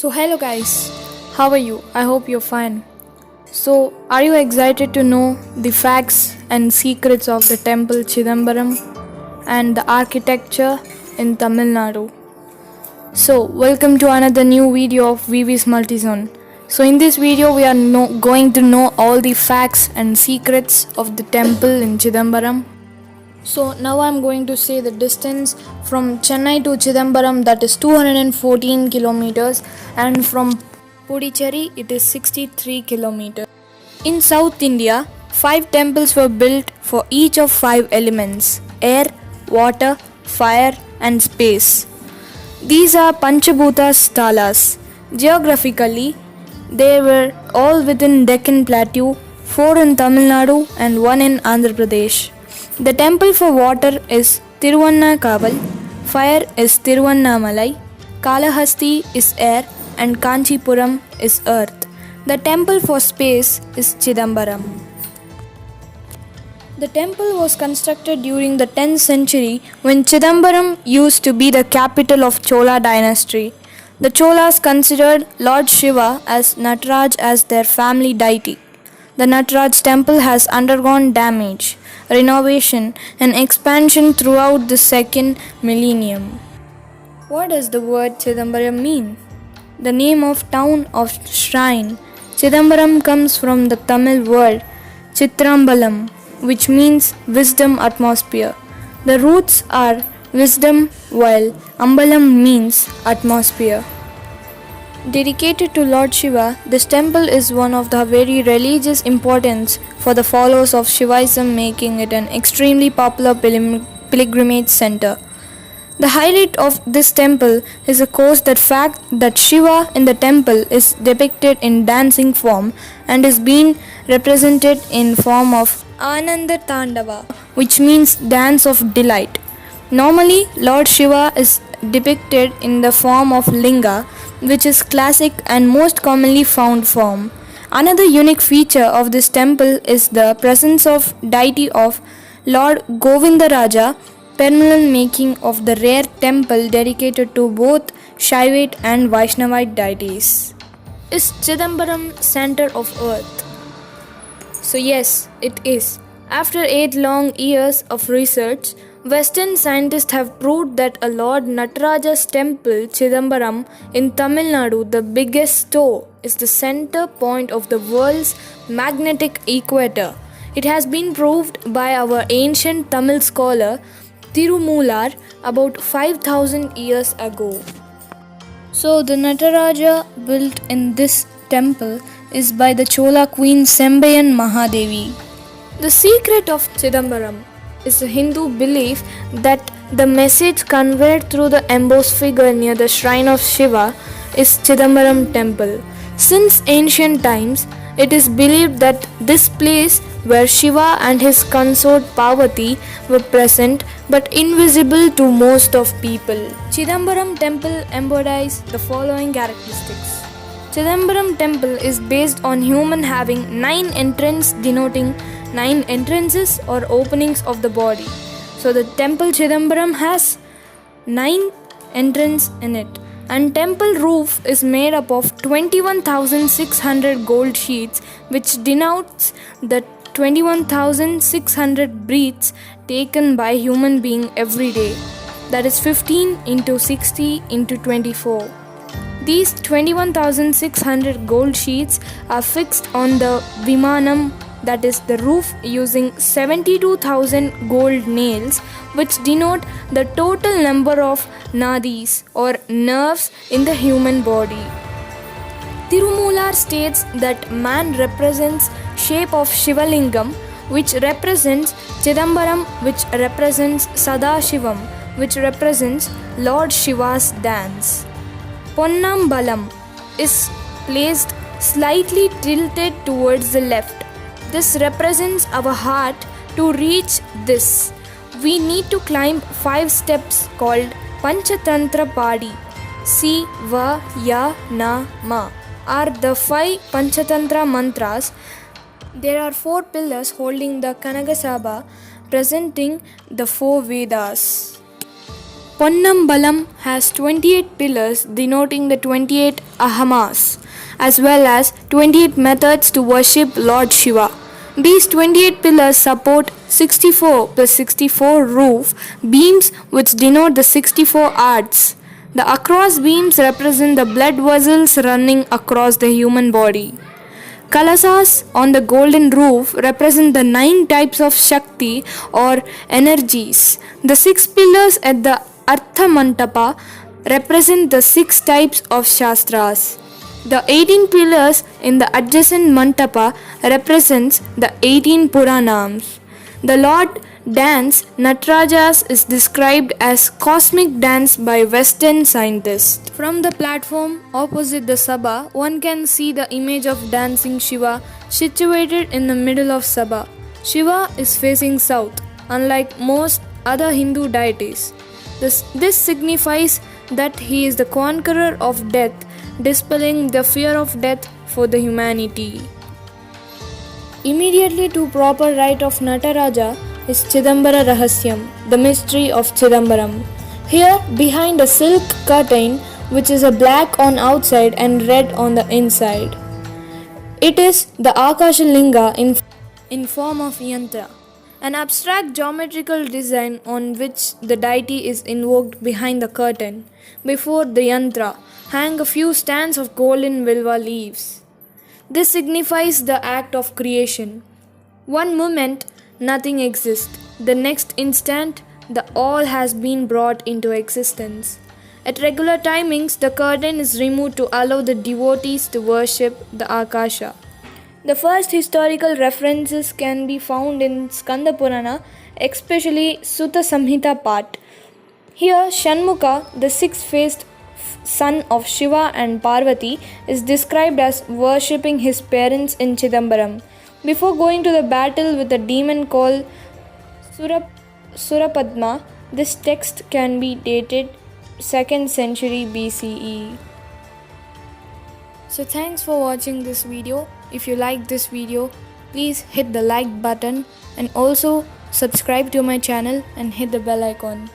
So, hello guys, how are you? I hope you're fine. So, are you excited to know the facts and secrets of the temple Chidambaram and the architecture in Tamil Nadu? So, welcome to another new video of VV's Multizone. So, in this video, we are going to know all the facts and secrets of the temple in Chidambaram. So now I'm going to say the distance from Chennai to Chidambaram, that is 214 kilometers, and from Puducherry it is 63 kilometers. In South India, 5 temples were built for each of 5 elements: air, water, fire and space. These are Panchabhuta Stalas. Geographically, they were all within Deccan Plateau, 4 in Tamil Nadu and 1 in Andhra Pradesh. The temple for water is Tiruvannakaval, fire is Tiruvannamalai, Kalahasti is air and Kanchipuram is earth. The temple for space is Chidambaram. The temple was constructed during the 10th century when Chidambaram used to be the capital of Chola dynasty. The Cholas considered Lord Shiva as Nataraj as their family deity. The Nataraj temple has undergone damage, renovation and expansion throughout the second millennium. What does the word Chidambaram mean? The name of town of shrine Chidambaram comes from the Tamil word Chitrambalam, which means wisdom atmosphere. The roots are wisdom while Ambalam means atmosphere. Dedicated to Lord Shiva, this temple is one of the very religious importance for the followers of Shivaism, making it an extremely popular pilgrimage center. The highlight of this temple is of course the fact that Shiva in the temple is depicted in dancing form and is being represented in form of Ananda Tandava, which means dance of delight. Normally, Lord Shiva is depicted in the form of Linga, which is classic and most commonly found form. Another unique feature of this temple is the presence of deity of Lord Govindaraja, permanent making of the rare temple dedicated to both Shaivite and Vaishnavite deities. Is Chidambaram center of earth? So yes, it is. After 8 long years of research, Western scientists have proved that a Lord Nataraja's temple, Chidambaram, in Tamil Nadu, the biggest toe, is the center point of the world's magnetic equator. It has been proved by our ancient Tamil scholar Tirumular about 5,000 years ago. So the Nataraja built in this temple is by the Chola queen Sembayan Mahadevi. The secret of Chidambaram is a Hindu belief that the message conveyed through the embossed figure near the shrine of Shiva is Chidambaram temple. Since ancient times, it is believed that this place where Shiva and his consort Parvati were present but invisible to most of people. Chidambaram temple embodies the following characteristics. Chidambaram temple is based on human having 9 entrances denoting 9 entrances or openings of the body. So the temple Chidambaram has 9 entrances in it, and temple roof is made up of 21,600 gold sheets, which denotes the 21,600 breaths taken by human being every day. That is 15 into 60 into 24. These 21,600 gold sheets are fixed on the Vimanam, that is the roof, using 72,000 gold nails, which denote the total number of nadis or nerves in the human body. Tirumular states that man represents shape of Shivalingam, which represents Chidambaram, which represents Sadashivam, which represents Lord Shiva's dance. Ponnambalam is placed slightly tilted towards the left. This represents our heart. To reach this, we need to climb 5 steps called Panchatantra Padi. Si, Va, Ya, Na, Ma are the 5 Panchatantra mantras. There are 4 pillars holding the Kanagasabha, presenting the 4 Vedas. Ponnambalam has 28 pillars denoting the 28 Ahamas, as well as 28 methods to worship Lord Shiva. These 28 pillars support 64 plus 64 roof beams which denote the 64 arts. The across beams represent the blood vessels running across the human body. Kalasas on the golden roof represent the 9 types of Shakti or energies. The 6 pillars at the Artha Mantapa represent the 6 types of Shastras. The 18 pillars in the adjacent Mantapa represents the 18 Puranams. The Lord dance Natarajas is described as cosmic dance by Western scientists. From the platform opposite the Sabha, one can see the image of dancing Shiva situated in the middle of Sabha. Shiva is facing south, unlike most other Hindu deities. This signifies that he is the conqueror of death, dispelling the fear of death for the humanity. Immediately to proper right of Nataraja is Chidambara Rahasyam, the mystery of Chidambaram. Here, behind a silk curtain, which is a black on outside and red on the inside, it is the Akasha Linga in form of yantra, an abstract geometrical design on which the deity is invoked behind the curtain. Before the yantra hang a few stands of golden vilva leaves. This signifies the act of creation. One moment, nothing exists. The next instant, the all has been brought into existence. At regular timings, the curtain is removed to allow the devotees to worship the Akasha. The first historical references can be found in Skanda Purana, especially Sutta Samhita part. Here, Shanmuka, the six-faced son of Shiva and Parvati, is described as worshipping his parents in Chidambaram. Before going to the battle with a demon called Surapadma, this text can be dated 2nd century BCE. So thanks for watching this video. If you like this video, please hit the like button and also subscribe to my channel and hit the bell icon.